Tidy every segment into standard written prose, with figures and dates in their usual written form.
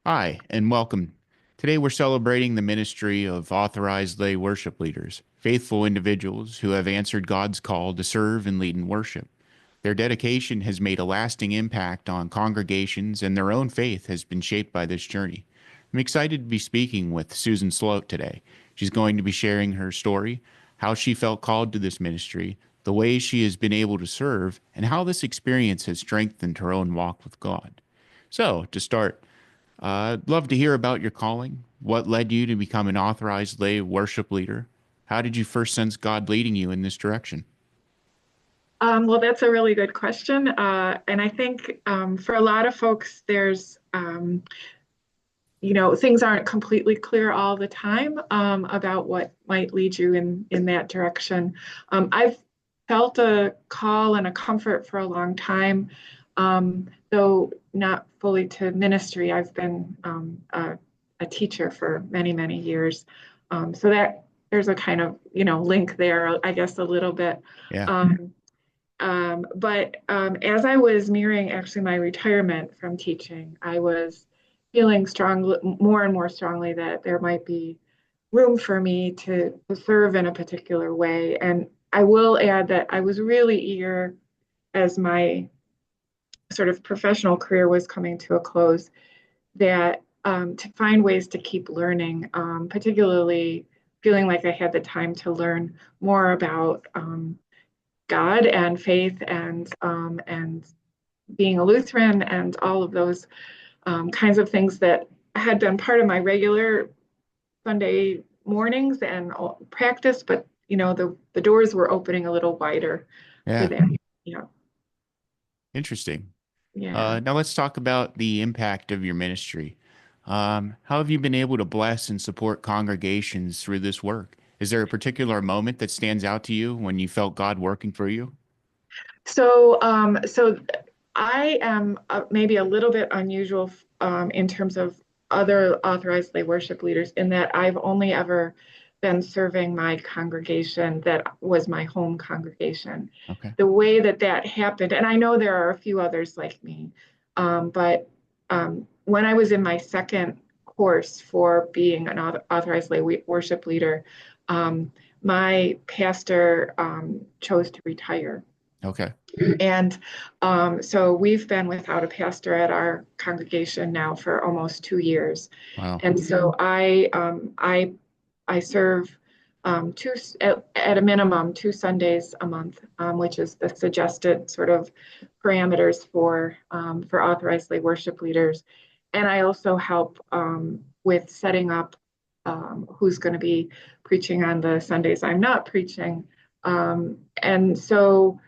Hi, and welcome. Today we're celebrating the ministry of authorized lay worship leaders, faithful individuals who have answered God's call to serve and lead in worship. Their dedication has made a lasting impact on congregations, and their own faith has been shaped by this journey. I'm excited to be speaking with Susan Sloat today. She's going to be sharing her story, how she felt called to this ministry, the ways she has been able to serve, and how this experience has strengthened her own walk with God. So, to start, I'd love to hear about your calling. What led you to become an authorized lay worship leader? How did you first sense God leading you in this direction? Well, that's a really good question. And I think for a lot of folks, things aren't completely clear all the time about what might lead you in that direction. I've felt a call and a comfort for a long time, though not fully to ministry. I've been a teacher for many, many years. So that there's a kind of, link there, I guess, a little bit. Yeah. But as I was nearing actually my retirement from teaching, I was feeling more and more strongly that there might be room for me to serve in a particular way. And I will add that I was really eager as my sort of professional career was coming to a close, that to find ways to keep learning, particularly feeling like I had the time to learn more about God and faith and being a Lutheran and all of those kinds of things that had been part of my regular Sunday mornings and practice, but the doors were opening a little wider for Yeah. that. Yeah, Interesting. yeah. Now let's talk about the impact of your ministry. How have you been able to bless and support congregations through this work? Is there a particular moment that stands out to you when you felt God working for you? So I am maybe a little bit unusual in terms of other authorized lay worship leaders in that I've only ever been serving my congregation that was my home congregation. Okay. The way that that happened, and I know there are a few others like me, but when I was in my second course for being an authorized lay worship leader, um, my pastor chose to retire. Okay. And so we've been without a pastor at our congregation now for almost 2 years. Wow. And so I serve at a minimum 2 Sundays a month, which is the suggested sort of parameters for authorized lay worship leaders. And I also help with setting up who's going to be preaching on the Sundays I'm not preaching. And so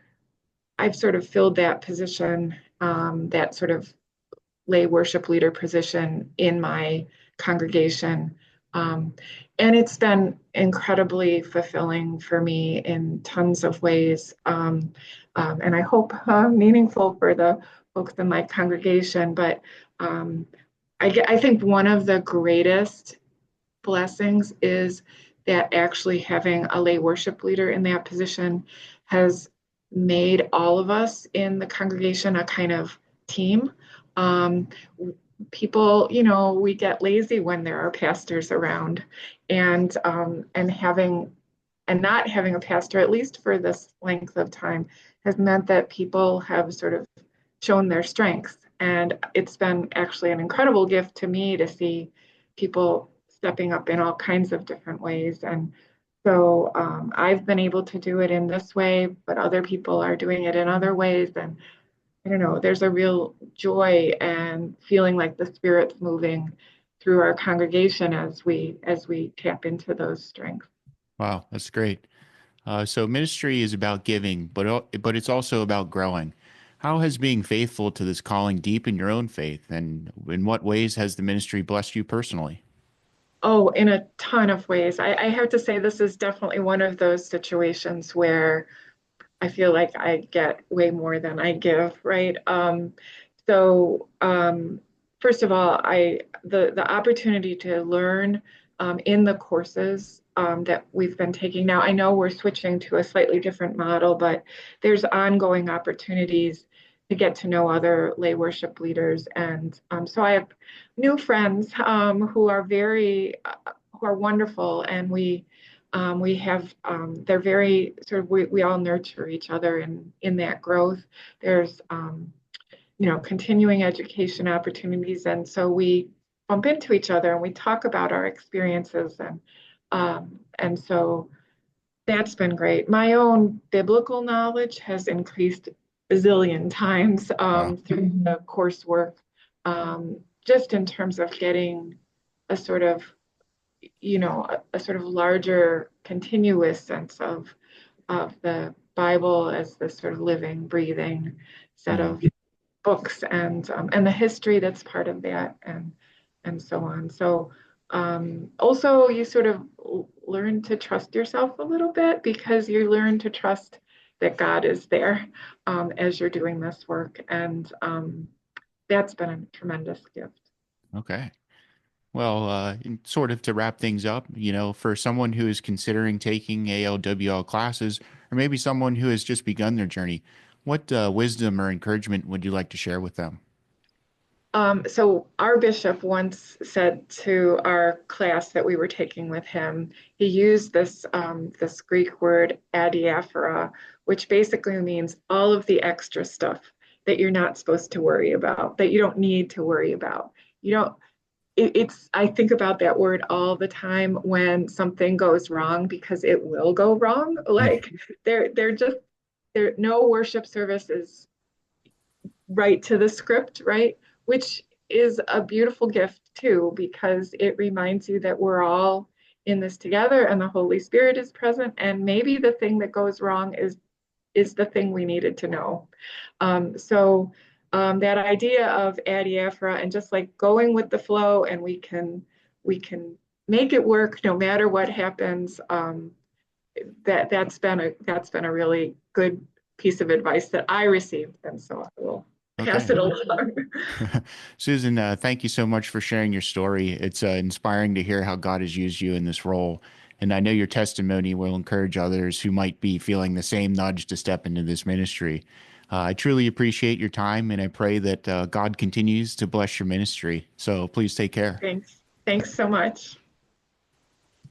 I've sort of filled that position, that sort of lay worship leader position in my congregation. Um, and it's been incredibly fulfilling for me in tons of ways. And I hope meaningful for the folks in my congregation. But um, I think one of the greatest blessings is that actually having a lay worship leader in that position has made all of us in the congregation a kind of team. Um, People, we get lazy when there are pastors around, and having and not having a pastor, at least for this length of time, has meant that people have sort of shown their strengths. And it's been actually an incredible gift to me to see people stepping up in all kinds of different ways. And so I've been able to do it in this way, but other people are doing it in other ways. And I don't know, there's a real joy and feeling like the Spirit's moving through our congregation as we tap into those strengths. Wow. That's great. So ministry is about giving, but it's also about growing. How has being faithful to this calling deepened your own faith, and in what ways has the ministry blessed you personally? Oh, in a ton of ways. I have to say, this is definitely one of those situations where I feel like I get way more than I give, right? So first of all, the opportunity to learn in the courses that we've been taking now. I know we're switching to a slightly different model, but there's ongoing opportunities to get to know other lay worship leaders. And so I have new friends who are wonderful, and we have they're very sort of we all nurture each other in that growth. There's continuing education opportunities, and so we bump into each other and we talk about our experiences, and so that's been great. My own biblical knowledge has increased a zillion times Wow. through the coursework, just in terms of getting a sort of, a sort of larger, continuous sense of the Bible as this sort of living, breathing set Mhm. of books, and the history that's part of that, and so on. So also you sort of learn to trust yourself a little bit, because you learn to trust that God is there as you're doing this work, and that's been a tremendous gift. Okay. Well, sort of to wrap things up, for someone who is considering taking ALWL classes, or maybe someone who has just begun their journey, what wisdom or encouragement would you like to share with them? So our bishop once said to our class that we were taking with him, he used this Greek word adiaphora, which basically means all of the extra stuff that you're not supposed to worry about, that you don't need to worry about. You don't. It's. I think about that word all the time when something goes wrong, because it will go wrong. Like they're just there. No worship service is right to the script, right? Which is a beautiful gift too, because it reminds you that we're all in this together and the Holy Spirit is present. And maybe the thing that goes wrong is the thing we needed to know. So that idea of adiaphora and just like going with the flow, and we can make it work no matter what happens. That's been a really good piece of advice that I received, and so I will pass Okay. it along. Susan, thank you so much for sharing your story. It's inspiring to hear how God has used you in this role. And I know your testimony will encourage others who might be feeling the same nudge to step into this ministry. I truly appreciate your time, and I pray that God continues to bless your ministry. So please take care. Thanks so much.